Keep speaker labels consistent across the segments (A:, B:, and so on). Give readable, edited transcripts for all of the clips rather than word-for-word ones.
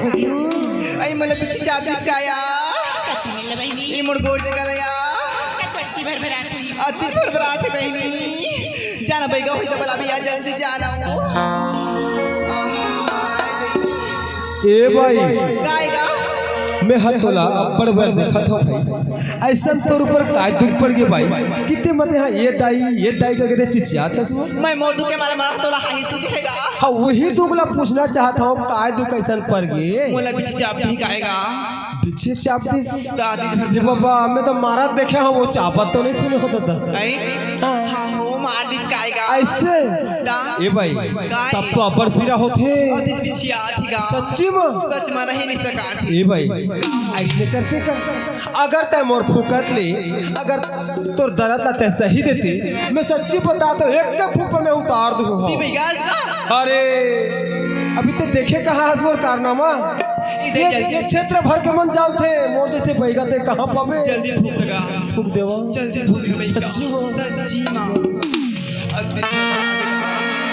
A: हो गयो
B: आई मला पिछी चाबीस काया
A: कति मिल बहिनी
B: ई मोर गोड़ जगह या
A: कति भरभरात हुई
B: अति भरभरात है बहनी जाना बैगा होई त बला भैया जल्दी जाना
C: ए भाई
B: गाएगा
C: मैं हाथ तोला बड़ बड़ देखा था भाई ऐसा तौर पर काय दुख पड़ गए भाई कितने मत है ये दाई का कहते चिचिया था सुन
B: मैं मोर दुख के मारे मारा तोला हाई तुझेगा
C: हाँ वही दुगला पूछना चाहता हूँ काय दुख ऐसा पड़ गए
B: मोला पिछी चाप ही गाएगा
C: पीछे चाप दी
B: दादी भर
C: बाबा मैं तो मारा देखा हूँ वो चापा तो नहीं सुने होता था
B: आई हां हो मार दिस गाएगा
C: ऐसे ए भाई तब तो अबर फिरा होते
B: अति पिछी आथीगा
C: सच्ची में
B: सच में रही नहीं सका
C: ए भाई ऐसे करते का अगर तय मोर फूकत ले अगर तोर दर्द ला तय सही देती मैं सच्ची बता तो एक के फूक में उतार दूं
B: दी भैया का
C: अरे अभी तो देखे कहाँ हस मोर कारनामा ये क्षेत्र भर के मन जानते मोर जैसे बैगा ते कहाँ पावे
B: जल्दी फूक लगा
C: फूक देवा
B: जल्दी फूक दे
C: सच्ची वो
B: सच्ची मां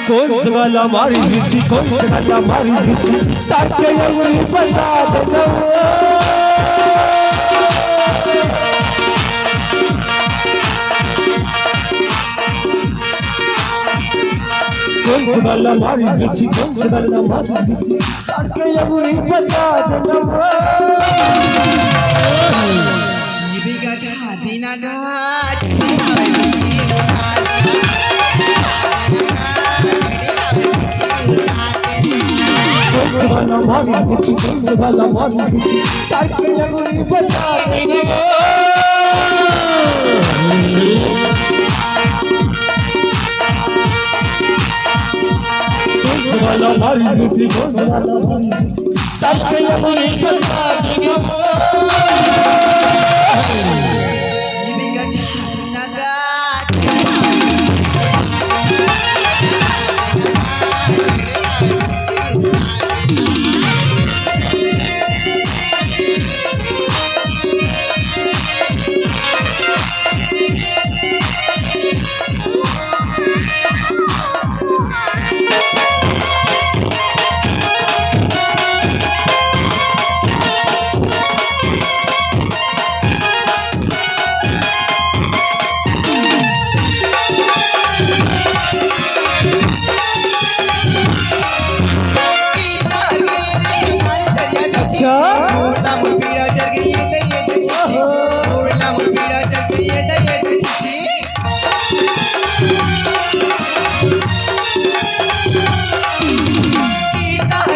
C: कौन जगह मारी बिची कौन जगह मारी बिची ताके अंगुली बता दे कौन जगह मारी बिची कौन जगह मारी बिची ताके अंगुली बता दे
B: ये भी गजा दीना घाट
C: वाला मारी बिची वाला मारी बिची ताके अंगुली बता दे वाला मारी बिची वाला मारी बिची ताके अंगुली बता दे
B: ये भी गजा दीना घाट मोरला मुरपीड़ा चल गई ये छिछी मोरला मुरपीड़ा चल गई ये छिछी कीता के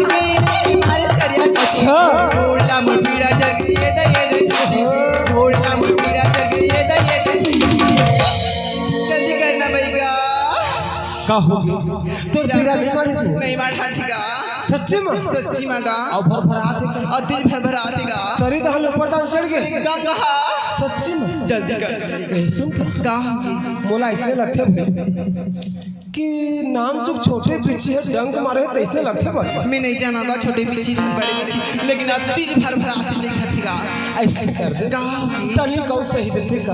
B: मारे करिया अच्छा मोरला मुरपीड़ा चल गई ये छिछी मोरला मुरपीड़ा चल गई ये छिछी जल्दी करना भैया
C: का हो गया तो तेरा बीमारी से
B: नहीं मार खातीगा सच्ची में गा
C: अब भरभरात है
B: अति भरभरात है गा
C: तरी तो हम ऊपर चढ़ गए
B: गा कहा
C: सच्ची में
B: जल्दी कर
C: सुन
B: गा
C: मोला इसने लगते भाई कि नाम चुक छोटे पीछे है डंक मारे तो इसने लगते भाई
B: मैं नहीं जानागा छोटे पीछे बड़े पीछे लेकिन अति भरभरात है खातीगा
C: ऐसे कर दे
B: गा
C: तनी कौ सही देते का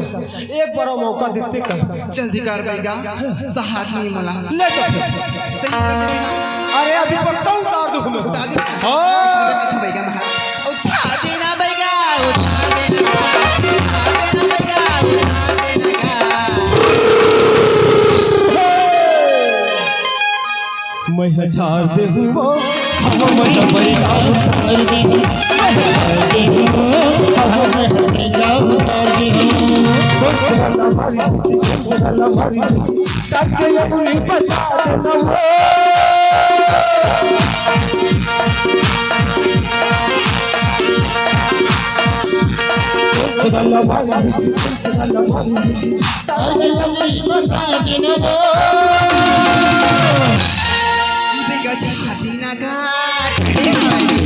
C: एक बार मौका देते का
B: जल्दी कर भाईगा सहात नहीं मला
C: ले
B: सही कर दे बिना
C: अरे अभी पक्का उतार दूं मैं
B: उतार दे
C: हां
B: देखो भैया महा उछा देना भैया उछा देना
C: मैं हजार दे हूँ हम मन भैया उतार दे
B: दीना घाट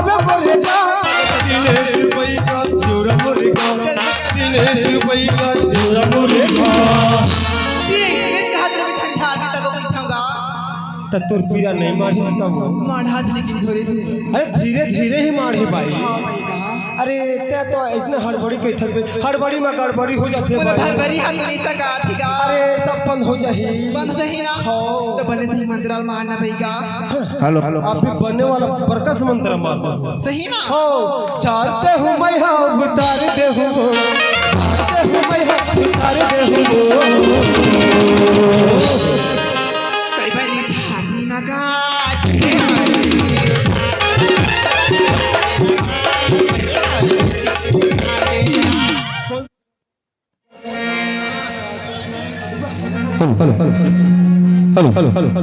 C: अबे बोलेगा दिनेश रुपये का जोरा मोरेगा दिनेश रुपये का जोरा मोरेगा
B: दिनेश का हाथ में ठंडा भी तक कोई खाऊंगा
C: त तोर पीरा नहीं मारिस का वो
B: माढ़ा लेकिन थोड़ी धीरे
C: अरे धीरे धीरे ही मारी भाई
B: हाँ भाई का
C: अरे ते तो इसने हड़बड़ी कही थक हड़बड़ी में गड़बड़ी हो जाती है
B: बोले
C: भाई।
B: भरभरी हाथ नहीं सका थी का
C: अरे सब बंद हो जाही
B: बंद सही ना
C: हो
B: तो बने सही मंत्राल मारना भाई का
C: आप भी बनने वाला बरकस मंत्र मार दो
B: सही ना
C: हो चाहते हूँ मैं हाँ उतार दे हूँ चाहते हूँ मैं हाँ उतार दे हूँ
B: कई भाई नीचे हाथी ना का
C: हेलो